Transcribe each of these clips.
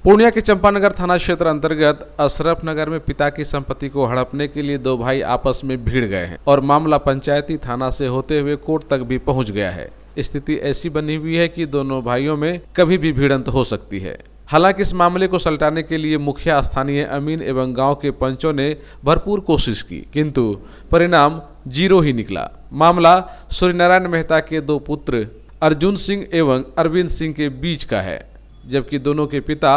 पूर्णिया के चंपानगर थाना क्षेत्र अंतर्गत अशरफ नगर में पिता की संपत्ति को हड़पने के लिए दो भाई आपस में भिड़ गए हैं और मामला पंचायती थाना से होते हुए कोर्ट तक भी पहुंच गया है। स्थिति ऐसी बनी हुई है कि दोनों भाइयों में कभी भी भिड़ंत हो सकती है। हालांकि इस मामले को सुलझाने के लिए मुखिया, स्थानीय अमीन एवं गांव के पंचों ने भरपूर कोशिश की, किंतु परिणाम 0 ही निकला। मामला सूर्यनारायण मेहता के दो पुत्र अर्जुन सिंह एवं अरविंद सिंह के बीच का है, जबकि दोनों के पिता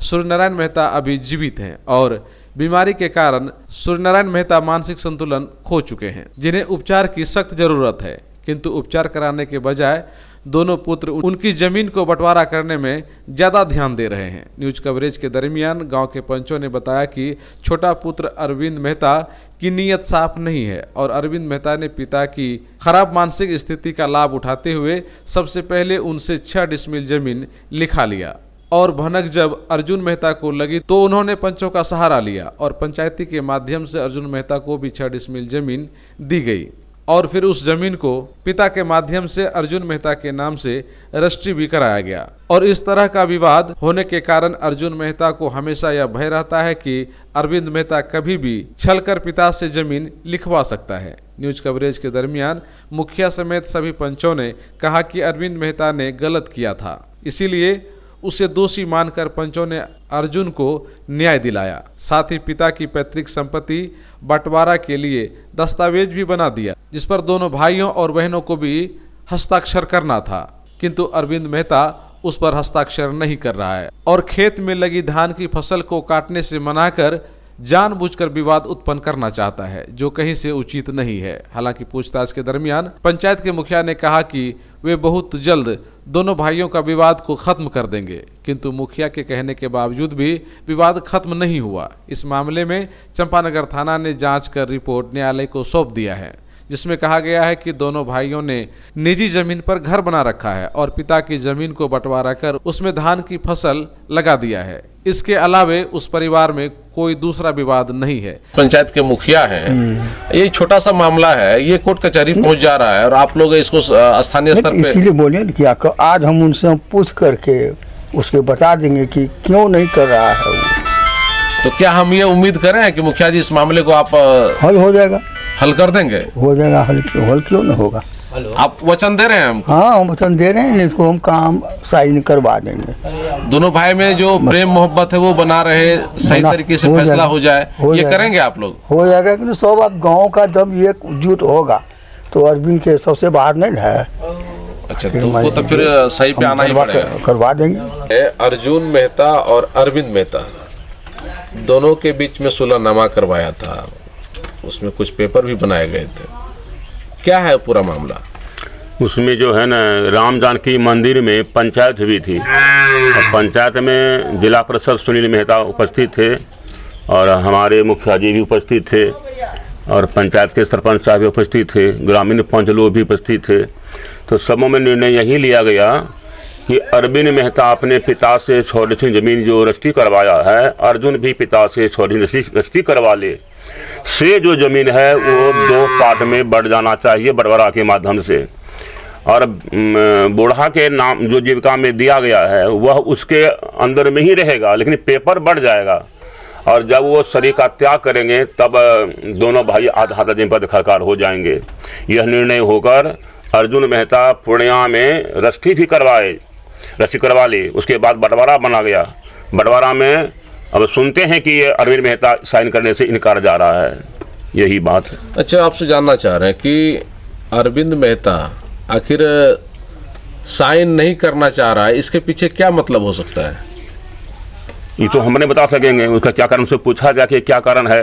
सूर्यनारायण मेहता अभी जीवित हैं और बीमारी के कारण सूर्यनारायण मेहता मानसिक संतुलन खो चुके हैं, जिन्हें उपचार की सख्त जरूरत है। किंतु उपचार कराने के बजाय दोनों पुत्र उनकी जमीन को बंटवारा करने में ज्यादा ध्यान दे रहे हैं। न्यूज कवरेज के दरमियान गांव के पंचों ने बताया कि छोटा पुत्र अरविंद मेहता की नीयत साफ नहीं है और अरविंद मेहता ने पिता की खराब मानसिक स्थिति का लाभ उठाते हुए सबसे पहले उनसे 6 डिसमिल जमीन लिखा लिया और भनक जब अर्जुन मेहता को लगी तो उन्होंने पंचों का सहारा लिया और पंचायती के माध्यम से अर्जुन मेहता को भी 6 डिसमिल जमीन दी गई और फिर उस जमीन को पिता के माध्यम से अर्जुन मेहता के नाम से रजिस्ट्री भी कराया गया। और इस तरह का विवाद होने के कारण अर्जुन मेहता को हमेशा यह भय रहता है कि अरविंद मेहता कभी भी छलकर पिता से जमीन लिखवा सकता है। न्यूज कवरेज के दरमियान मुखिया समेत सभी पंचों ने कहा कि अरविंद मेहता ने गलत किया था, इसीलिए उसे दोषी मानकर पंचों ने अर्जुन को न्याय दिलाया। साथ ही पिता की पैतृक संपत्ति बंटवारा के लिए दस्तावेज भी बना दिया, जिस पर दोनों भाइयों और बहनों को भी हस्ताक्षर करना था, किंतु अरविंद मेहता उस पर हस्ताक्षर नहीं कर रहा है और खेत में लगी धान की फसल को काटने से मनाकर जानबूझकर विवाद उत्पन्न करना चाहता है, जो कहीं से उचित नहीं है। हालांकि पूछताछ के दरमियान पंचायत के मुखिया ने कहा कि वे बहुत जल्द दोनों भाइयों का विवाद को खत्म कर देंगे, किंतु मुखिया के कहने के बावजूद भी विवाद खत्म नहीं हुआ। इस मामले में चंपानगर थाना ने जांच कर रिपोर्ट न्यायालय को सौंप दिया है, जिसमें कहा गया है कि दोनों भाइयों ने निजी जमीन पर घर बना रखा है और पिता की जमीन को बंटवारा कर उसमें धान की फसल लगा दिया है। इसके अलावे उस परिवार में कोई दूसरा विवाद नहीं है। पंचायत के मुखिया हैं, ये छोटा सा मामला है, ये कोर्ट कचहरी पहुंच जा रहा है और आप लोग इसको स्थानीय स्तर पे इसीलिए बोले कि आज हम उनसे पूछ करके उसके बता देंगे कि क्यों नहीं कर रहा है वो। तो क्या हम ये उम्मीद करें कि मुखिया जी इस मामले को आप हल हो जाएगा, हल कर देंगे? हो जाएगा, हल क्यों नहीं होगा। आप वचन दे रहे हैं हमको? हाँ, हम वचन दे रहे हैं, इसको हम काम साइन करवा देंगे। दोनों भाई में जो प्रेम मोहब्बत है वो बना रहे, सही तरीके से फैसला हो जाए, ये करेंगे आप लोग? हो जाएगा, क्योंकि सब अब गाँव का जब ये जुट होगा तो अरविंद के सबसे बाहर नहीं है। अच्छा, तो फिर सही पे आना ही पड़ेगा, करवा देंगे। अर्जुन मेहता और अरविंद मेहता दोनों के बीच में सुलहनामा करवाया था, उसमें कुछ पेपर भी बनाए गए थे। क्या है पूरा मामला? उसमें जो है ना, राम जानकी मंदिर में पंचायत हुई थी और पंचायत में जिला परिषद सुनील मेहता उपस्थित थे और हमारे मुखिया जी भी उपस्थित थे और पंचायत के सरपंच साहब भी उपस्थित थे, ग्रामीण पंच लोग भी उपस्थित थे। तो सबों में निर्णय यही लिया गया कि अरविंद मेहता अपने पिता से 6 डिसमिल जमीन जो रजिस्ट्री करवाया है, अर्जुन भी पिता से 6 डिसमिल रजिस्ट्री करवा ले, से जो जमीन है वो 2 पार्ट में बढ़ जाना चाहिए बंटवारा के माध्यम से। और बूढ़ा के नाम जो जीविका में दिया गया है वह उसके अंदर में ही रहेगा, लेकिन पेपर बढ़ जाएगा और जब वो शरीर का त्याग करेंगे तब दोनों भाई आधा जमीन पर अधिकार हो जाएंगे। यह निर्णय होकर अर्जुन मेहता पूर्णिया में रजिस्ट्री भी करवा ली, उसके बाद बंटवारा बना गया। बंटवारा में अब सुनते हैं कि ये अरविंद मेहता साइन करने से इनकार जा रहा है, यही बात है। अच्छा, आपसे जानना चाह रहे हैं कि अरविंद मेहता आखिर साइन नहीं करना चाह रहा है, इसके पीछे क्या मतलब हो सकता है? ये तो हम नहीं बता सकेंगे, उसका क्या कारण, उससे पूछा जाके क्या कारण है।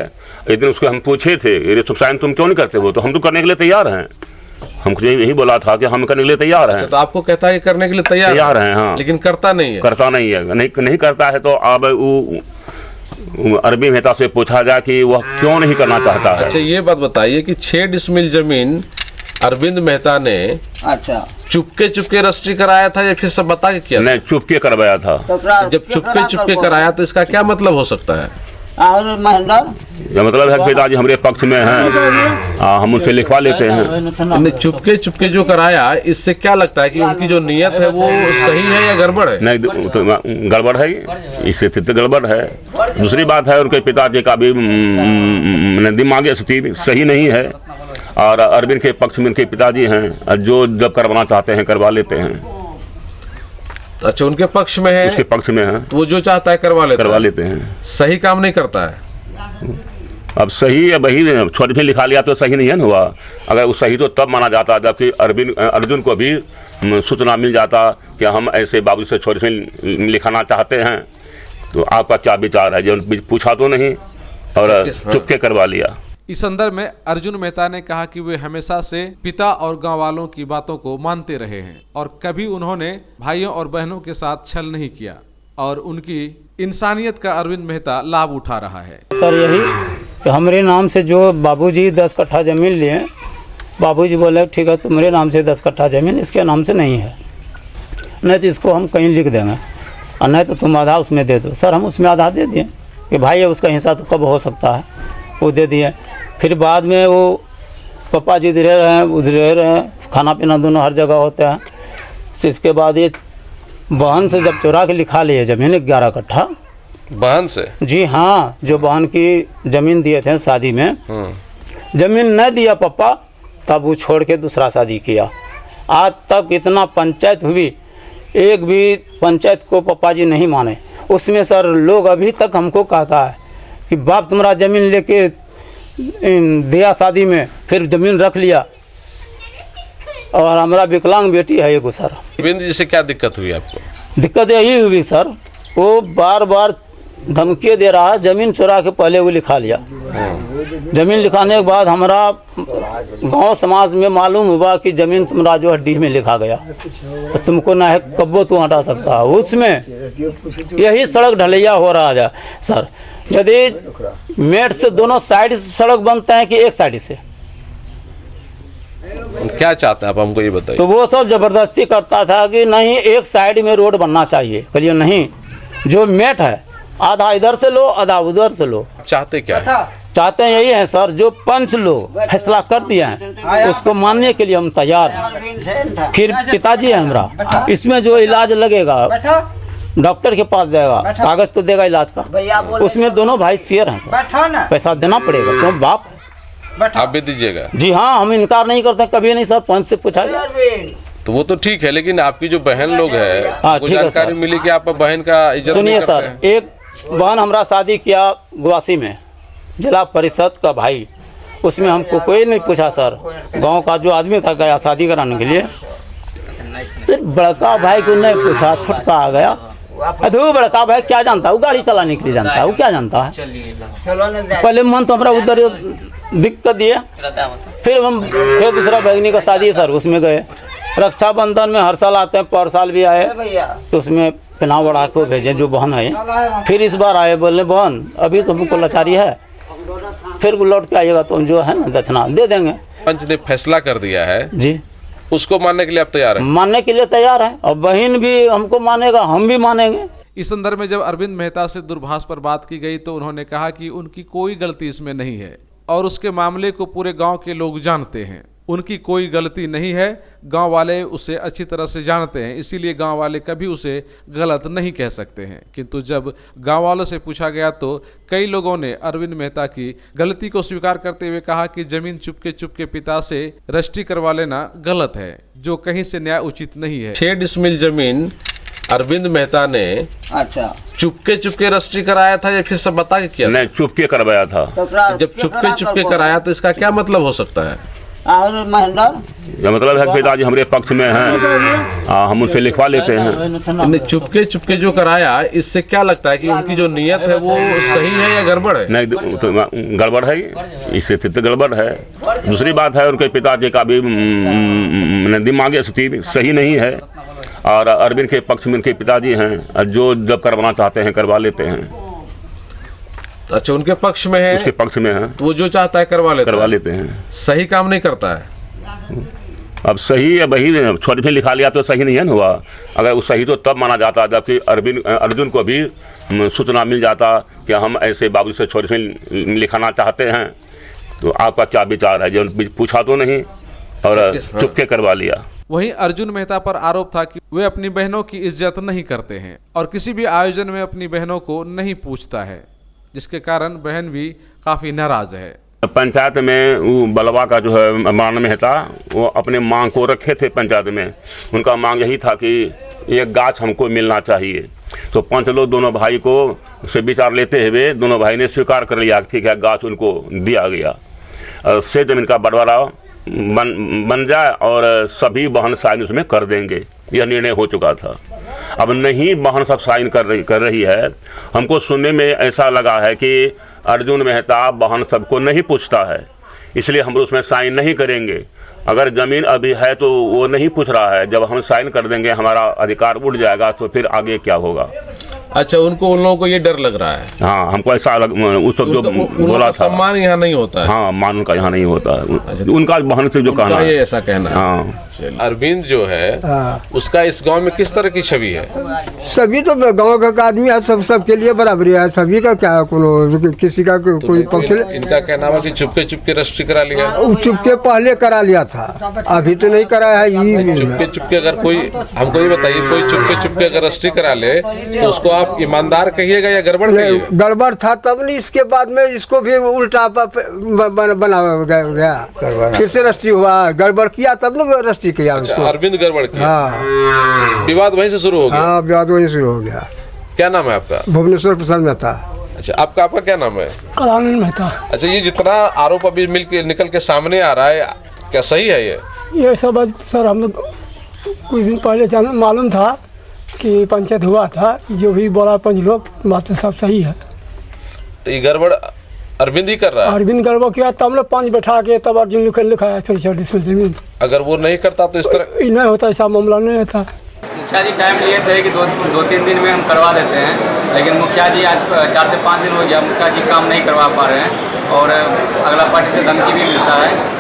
एक दिन उसको हम पूछे थे, ये सब साइन तुम क्यों नहीं करते हो, तो हम तो करने के लिए तैयार हैं। हमको यही बोला था कि हम करने के लिए तैयार हैं। अच्छा, तो आपको कहता है करने के लिए तैयार हैं? हाँ, लेकिन करता नहीं है। नहीं करता है। तो अब अरविंद मेहता से पूछा जाए कि वह क्यों नहीं करना चाहता है। अच्छा, ये बात बताइए कि 6 डिसमिल जमीन अरविंद मेहता ने चुपके रजिस्ट्री कराया था या फिर सब बता के किया? नहीं, चुपके करवाया था। जब चुपके कराया तो इसका क्या मतलब हो सकता है? और महेंद्र या मतलब है कि पिताजी हमारे पक्ष में हैं, हम उनसे लिखवा लेते हैं। ने चुपके चुपके जो कराया, इससे क्या लगता है कि उनकी जो नीयत है वो सही है या गड़बड़ है? नहीं, तो गड़बड़ है, इससे तो गड़बड़ है। दूसरी बात है उनके पिताजी का भी दिमागी स्थिति सही नहीं है, और अरविंद के पक्ष में उनके पिताजी हैं, जो जब करवाना चाहते हैं करवा लेते हैं। अच्छा, उनके पक्ष में है? उसके पक्ष में है, तो वो जो चाहता है करवा लेते हैं। सही काम नहीं करता है। अब सही है वही, छोटे में लिखा लिया तो सही नहीं है ना हुआ। अगर वो सही तो तब माना जाता, जबकि अर्जुन को भी सूचना मिल जाता कि हम ऐसे बाबू से छोटे में लिखाना चाहते हैं। तो आपका क्या विचार है? जो पूछा तो नहीं और चुपके करवा लिया। इस संदर्भ में अर्जुन मेहता ने कहा कि वे हमेशा से पिता और गांव वालों की बातों को मानते रहे हैं और कभी उन्होंने भाइयों और बहनों के साथ छल नहीं किया, और उनकी इंसानियत का अरविंद मेहता लाभ उठा रहा है। सर यही कि हमारे नाम से जो बाबूजी 10 कट्ठा ज़मीन लिए, बाबूजी बोले ठीक है तुम्हारे नाम से 10 कट्ठा ज़मीन इसके नाम से नहीं है, नहीं तो इसको हम कहीं लिख देंगे, और नहीं तो तुम आधा उसमें दे दो। सर हम उसमें आधा दे दिए कि भाई उसका हिस्सा तो कब हो सकता है, वो दे दिए। फिर बाद में वो पापा जी इधर रहे उधर रहे, खाना पीना दोनों हर जगह होता है। तो इसके बाद ये बहन से जब चुरा के लिखा लिए ज़मीन 11 कट्ठा। बहन से? जी हाँ, जो बहन की ज़मीन दिए थे शादी में, ज़मीन नहीं दिया पापा, तब वो छोड़ के दूसरा शादी किया। आज तक इतना पंचायत हुई, एक भी पंचायत को पापा जी नहीं माने। उसमें सर लोग अभी तक हमको कहता है कि बाप तुम्हारा ज़मीन लेके दिया शादी में, फिर ज़मीन रख लिया, और हमारा विकलांग बेटी है एगो। सर अरविंद जी से क्या दिक्कत हुई आपको? दिक्कत यही हुई सर, वो बार बार धमकी दे रहा है, ज़मीन चुरा के पहले वो लिखा लिया। ज़मीन लिखाने के बाद हमारा गांव समाज में मालूम हुआ कि ज़मीन तुम्हारा जो हड्डी में लिखा गया, तो तुमको ना है कब्बो तू हटा सकता है। उसमें यही सड़क ढलैया हो रहा है सर। यदि मेट से दोनों साइड से सड़क बनते हैं कि एक साइड से? क्या चाहते हैं आप हमको ये बताइए। तो वो सब जबरदस्ती करता था कि नहीं एक साइड में रोड बनना चाहिए। कहिए नहीं, जो मेट है आधा इधर से लो आधा उधर से लो। चाहते क्या है? चाहते हैं यही है सर, जो पंच लोग फैसला कर दिया है उसको मानने के लिए हम तैयार हैं। फिर पिताजी है हमारा, इसमें जो इलाज लगेगा डॉक्टर के पास जाएगा, कागज तो देगा इलाज का, उसमें दोनों भाई शेयर हैं सर, पैसा देना पड़ेगा। तो बाप आप भी दीजिएगा? जी हाँ, हम इनकार नहीं करते कभी नहीं सर, पंच से पूछा जाए तो वो तो ठीक है, लेकिन आपकी जो बहन लोग है वो ठीक है जानकारी सर। मिली कि आप बहन का इज्जत नहीं सुनिए करते सर, हैं। एक बहन हमारा शादी किया गुवासी में, जिला परिषद का भाई, उसमें हमको कोई नहीं पूछा सर। गांव का जो आदमी था गया शादी कराने के लिए, तो बड़का भाई को नहीं पूछा, छुटका आ गया। अरे बड़का भाई क्या जानता है, वो गाड़ी चलाने के लिए जानता है, वो क्या जानता है। पहले मन तो हमारा उधर दिक्कत दिए, फिर दूसरा बहनी का शादी है सर, उसमें गए। रक्षाबंधन में हर साल आते हैं, पर साल भी आए, तो उसमें पिना बढ़ा को भेजे जो बहन है। फिर इस बार आए, बोले बहन अभी तो हमको लाचारी है, फिर लौट के आइएगा तो जो है ना दक्षिणा दे देंगे। पंच ने फैसला कर दिया है जी, उसको मानने के लिए आप तैयार हैं? मानने के लिए तैयार है, और बहन भी हमको मानेगा, हम भी मानेंगे। इस संदर्भ में जब अरविंद मेहता से दूरभाष पर बात की गई तो उन्होंने कहा कि उनकी कोई गलती इसमें नहीं है, और उसके मामले को पूरे गांव के लोग जानते हैं। उनकी कोई गलती नहीं है, गांव वाले उसे अच्छी तरह से जानते हैं, इसीलिए गांव वाले कभी उसे गलत नहीं कह सकते हैं। किंतु जब गांव वालों से पूछा गया तो कई लोगों ने अरविंद मेहता की गलती को स्वीकार करते हुए कहा कि जमीन चुपके चुपके पिता से रजिस्ट्री करवा लेना गलत है, जो कहीं से न्याय उचित नहीं है। 6 डिसमिल जमीन अरविंद मेहता ने अच्छा चुपके चुपके रजिस्ट्री कराया था या फिर सब बता के किया? नहीं, चुपके करवाया था। जब चुपके चुपके कराया तो इसका क्या मतलब हो सकता है? और महेंद्र या मतलब है कि पिताजी हमारे पक्ष में हैं, हम उनसे लिखवा लेते हैं। ने चुपके चुपके जो कराया, इससे क्या लगता है कि उनकी जो नीयत है वो सही है या गड़बड़ है? नहीं, तो गड़बड़ है, इससे तो गड़बड़ है। दूसरी बात है उनके पिताजी का भी दिमागी स्थिति सही नहीं है, और अरविंद के पक्ष में उनके पिताजी हैं, जो जब करवाना चाहते हैं करवा लेते हैं। अच्छा, उनके पक्ष में है? उसके पक्ष में है, तो वो जो चाहता है करवा लेते हैं। सही काम नहीं करता है। अब सही है, वही छोटे में लिखा लिया तो सही नहीं है ना हुआ। अगर वो सही तो तब माना जाता जबकि अर्जुन को भी सूचना मिल जाता कि हम ऐसे बाबू से छोटे में लिखाना चाहते हैं, तो आपका क्या विचार है? जो पूछा तो नहीं और चुपके करवा लिया। वहीं अर्जुन मेहता पर आरोप था कि वे अपनी बहनों की इज्जत नहीं करते हैं और किसी भी आयोजन में अपनी बहनों को नहीं पूछता है, जिसके कारण बहन भी काफी नाराज है। पंचायत में वो बलवा का जो है अमरान मेहता, वो अपने मांग को रखे थे पंचायत में। उनका मांग यही था कि एक गाछ हमको मिलना चाहिए। तो पंच लोग दोनों भाई को से विचार लेते हुए दोनों भाई ने स्वीकार कर लिया, ठीक है गाछ उनको दिया गया। से जमीन का बंटवारा बन जाए और सभी बहन साइन उसमें कर देंगे, यह निर्णय हो चुका था। अब नहीं बहन सब साइन कर रही है। हमको सुनने में ऐसा लगा है कि अर्जुन मेहता बहन सबको नहीं पूछता है, इसलिए हम उसमें साइन नहीं करेंगे। अगर ज़मीन अभी है तो वो नहीं पूछ रहा है, जब हम साइन कर देंगे हमारा अधिकार उड़ जाएगा, तो फिर आगे क्या होगा। अच्छा, उन लोगों को ये डर लग रहा है। हाँ, हमको ऐसा उस वक्त जो बोला था, सम्मान यहाँ नहीं होता है। हाँ, मान उनका यहाँ नहीं होता है। अच्छा, उनका बहन से जो कहना है, ये ऐसा कहना है। हाँ, अरविंद जो है उसका इस गांव में किस तरह की छवि है? सभी तो गांव का आदमी है, सबके लिए बराबरी है, सभी का क्या किसी का कोई पक्ष। इनका कहना है कि चुपके रजिस्ट्री करा लिया। चुपके पहले करा लिया था, अभी तो नहीं कराया है। ये चुपके अगर कोई हमको ये बताइए, कोई चुपके अगर रजिस्ट्री करा ले तो उसको आप ईमानदार कहिएगा या गड़बड़ कहिएगा? गड़बड़ था तब नहीं, इसके बाद में इसको भी उल्टा बना गया, फिर से रजिस्ट्री हुआ। गड़बड़ किया तब ना रजिस्ट्री किया। अच्छा, अरविंद गड़बड़ किया। हाँ, विवाद वहीं से शुरू हो गया। हाँ, विवाद वहीं शुरू हो गया। क्या नाम है आपका? भुवनेश्वर प्रसाद मेहता। अच्छा, आपका क्या नाम है? कलानंद मेहता। अच्छा, ये जितना आरोप अभी निकल के सामने आ रहा है, क्या सही है ये सब? सर हम लोग कुछ दिन पहले मालूम था कि पंचायत हुआ था, जो भी बोला पंच लोग, बात तो सब सही है। तो ये गड़बड़ अरविंद ही कर रहा है? अरविंद गड़बड़ किया, तब लोग पंच बैठा के तब अर्जुन लिखा है छोटी जमीन। अगर वो नहीं करता तो इस तरह नहीं होता, ऐसा मामला नहीं होता। मुखिया जी टाइम लिए थे कि दो तीन दिन में हम करवा देते हैं, लेकिन मुखिया जी आज 4 से 5 दिन हो गया, मुखिया जी काम नहीं करवा पा रहे हैं और अगला पार्टी से धमकी भी मिलता है।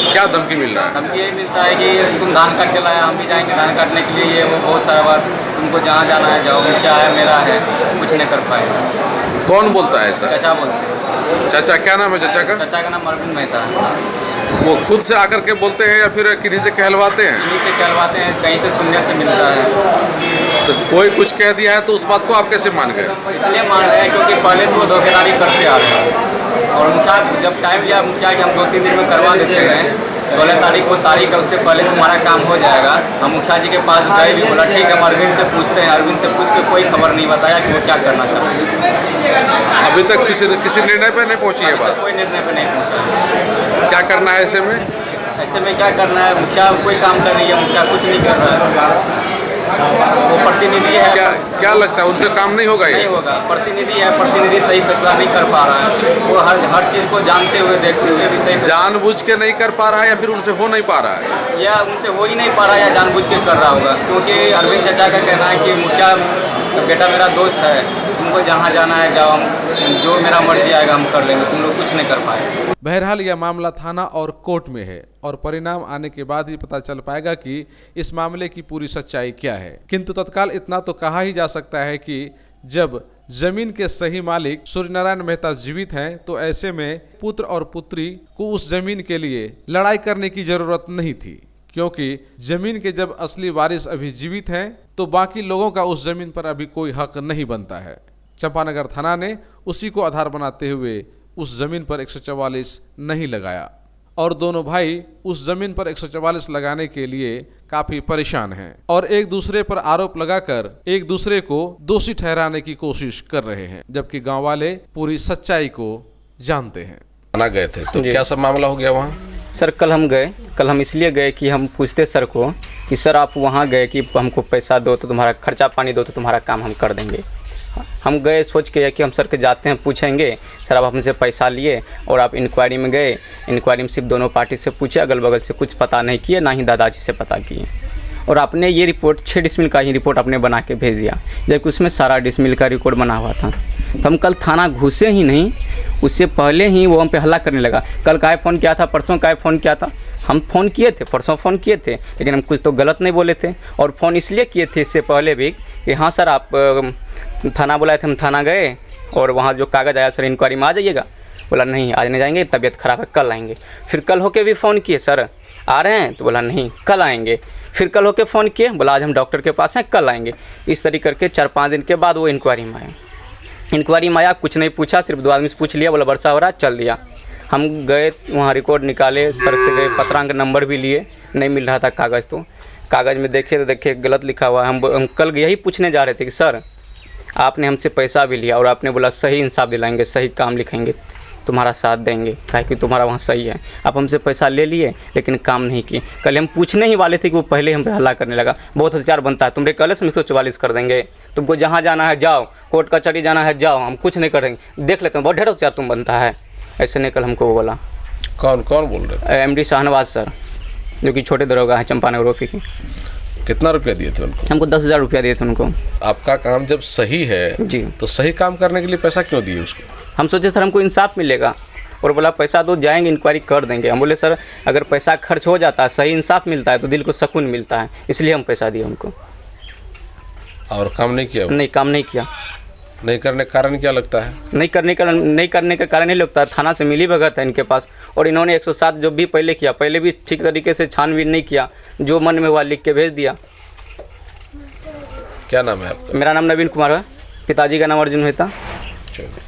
क्या धमकी मिल रहा है? धमकी ये मिलता है कि तुम धान काट के लाया, हम भी जाएंगे धान काटने के लिए, ये वो बहुत सारा बात, तुमको जहाँ जाना है जाओ, मुखिया है मेरा है, कुछ नहीं कर पाएगा। कौन बोलता है ऐसा? चाचा बोलते हैं। चाचा, क्या नाम है चाचा का? चाचा का नाम अरविंद मेहता है। वो खुद से आकर के बोलते हैं या फिर किन्हीं से कहलवाते हैं? किन्हीं से कहलवाते हैं, कहीं से सुनने से मिलता है। तो कोई कुछ कह दिया है तो उस बात को आप कैसे मान गए? इसलिए मान रहे हैं क्योंकि पहले से वो धोखेधारी करते आ रहे हैं और मुखिया जब टाइम लिया मुखिया कि हम 2-3 दिन में करवा देते हैं, 16 तारीख को तारीख है, उससे पहले तुम्हारा काम हो जाएगा। हम मुखिया जी के पास गए भी, बोला ठीक है हम अरविंद से पूछते हैं। अरविंद से पूछ के कोई खबर नहीं बताया कि वो क्या करना चाहते हैं। अभी तक किसी निर्णय पर नहीं पहुंची है बात? कोई निर्णय पर नहीं पहुँचा। क्या करना है ऐसे में? ऐसे में क्या करना है? मुखिया कोई काम कर रही है, मुखिया कुछ नहीं कर रहा है। वो प्रतिनिधि है। क्या लगता है उनसे काम नहीं होगा? ये नहीं होगा, प्रतिनिधि है, प्रतिनिधि सही फैसला नहीं कर पा रहा है। वो हर चीज़ को जानते हुए देखते हुए भी सही जानबूझ के नहीं कर पा रहा है या फिर उनसे हो नहीं पा रहा है? या उनसे हो ही नहीं पा रहा है या जानबूझ के कर रहा होगा। क्योंकि अरविंद चाचा का कहना है कि मुखिया बेटा मेरा दोस्त है, तुमको जहाँ जाना है जाओ, जो मेरा मर्जी आएगा हम कर लेंगे, तुम लोग कुछ नहीं कर पाए। बहरहाल यह मामला थाना और कोर्ट में है और परिणाम आने के बाद ही पता चल पाएगा कि इस मामले की पूरी सच्चाई क्या है। किंतु तत्काल इतना तो कहा ही जा सकता है कि जब जमीन के सही मालिक सूर्यनारायण मेहता जीवित हैं, तो ऐसे में पुत्र और पुत्री को उस जमीन के लिए लड़ाई करने की जरूरत नहीं थी, क्योंकि जमीन के जब असली वारिस अभी जीवित हैं तो बाकी लोगों का उस जमीन पर अभी कोई हक नहीं बनता है। चंपानगर थाना ने उसी को आधार बनाते हुए उस जमीन पर 144 नहीं लगाया और दोनों भाई उस जमीन पर 144 लगाने के लिए काफी परेशान हैं और एक दूसरे पर आरोप लगाकर एक दूसरे को दोषी ठहराने की कोशिश कर रहे हैं, जबकि गांव वाले पूरी सच्चाई को जानते हैं। थाना गए थे तो क्या सब मामला हो गया वहाँ? सर कल हम इसलिए गए कि हम पूछते सर को कि सर आप वहाँ गए कि हमको पैसा दो तो तुम्हारा खर्चा पानी दो तो तुम्हारा काम हम कर देंगे। हम गए सोच के कि हम सर के जाते हैं पूछेंगे, सर आप हमसे पैसा लिए और आप इंक्वायरी में गए, इंक्वायरी में सिर्फ दोनों पार्टी से पूछे, अगल बगल से कुछ पता नहीं किए, ना ही दादाजी से पता किए और आपने ये रिपोर्ट 6 डिसमिल का ही रिपोर्ट आपने बना के भेज दिया, जबकि उसमें सारा डिसमिल का रिकॉर्ड बना हुआ था। तो हम कल थाना घुसे ही नहीं, उससे पहले ही वो हम पे हल्ला करने लगा। कल का फ़ोन किया था, परसों का फ़ोन किया था, हम फ़ोन किए थे, परसों फ़ोन किए थे, लेकिन हम कुछ तो गलत नहीं बोले थे। और फ़ोन इसलिए किए थे इससे पहले भी कि हाँ सर आप थाना बुलाए थे, हम थाना गए और वहाँ जो कागज़ आया सर इंक्वायरी में आ जाइएगा। बोला नहीं आज नहीं जाएंगे, तबीयत ख़राब है, कल आएंगे। फिर कल होके भी फ़ोन किए, सर आ रहे हैं, तो बोला नहीं कल आएंगे। फिर कल होके फ़ोन किए, बोला आज हम डॉक्टर के पास हैं, कल आएंगे। इस तरीके करके 4-5 दिन के बाद वो इंक्वायरी में आया। इंक्वायरी में आया, कुछ नहीं पूछा, सिर्फ 2 आदमी से पूछ लिया, बोला वर्षा हो रहा है, चल दिया। हम गए वहाँ रिकॉर्ड निकाले, सर से गए, पत्रांक नंबर भी लिए, नहीं मिल रहा था कागज़। तो कागज़ में देखे तो देखे गलत लिखा हुआ है। हम कल यही पूछने जा रहे थे कि सर आपने हमसे पैसा भी लिया और आपने बोला सही इंसाफ दिलाएंगे, सही काम लिखेंगे, तुम्हारा साथ देंगे, काहे कि तुम्हारा वहाँ सही है। आप हमसे पैसा ले लिए लेकिन काम नहीं किए। कल हम पूछने ही वाले थे कि वो पहले हम पे हल्ला करने लगा, बहुत हथियार बनता है, तुमरे कल से 144 कर देंगे, तुमको जहाँ जाना है जाओ, कोर्ट कचहरी जाना है जाओ, हम कुछ नहीं करेंगे, देख लेते हैं, बहुत ढेर हथियार तुम बनता है। ऐसे नहीं कल हमको बोला। कौन कौन बोल रहे थे? MD शाहनवाज सर, जो कि छोटे दरोगा है चंपानगर ओपी की। कितना रुपया दिए थे उनको? हमको 10,000 रुपया दिए थे उनको। आपका काम जब सही है जी, तो सही काम करने के लिए पैसा क्यों दिए उसको? हम सोचे सर हमको इंसाफ मिलेगा, और बोला पैसा दो, जाएंगे इंक्वायरी कर देंगे। हम बोले सर अगर पैसा खर्च हो जाता है, सही इंसाफ मिलता है तो दिल को सुकून मिलता है, इसलिए हम पैसा दिए उनको। और काम नहीं किया? नहीं, काम नहीं किया। नहीं करने का कारण क्या लगता है? नहीं करने का कारण नहीं लगता है, थाना से मिली भगत है इनके पास, और इन्होंने 107 जो भी पहले किया, पहले भी ठीक तरीके से छानबीन नहीं किया, जो मन में हुआ लिख के भेज दिया। क्या नाम है आपका? मेरा नाम नवीन कुमार है, पिताजी का नाम अर्जुन मेहता। चलिए।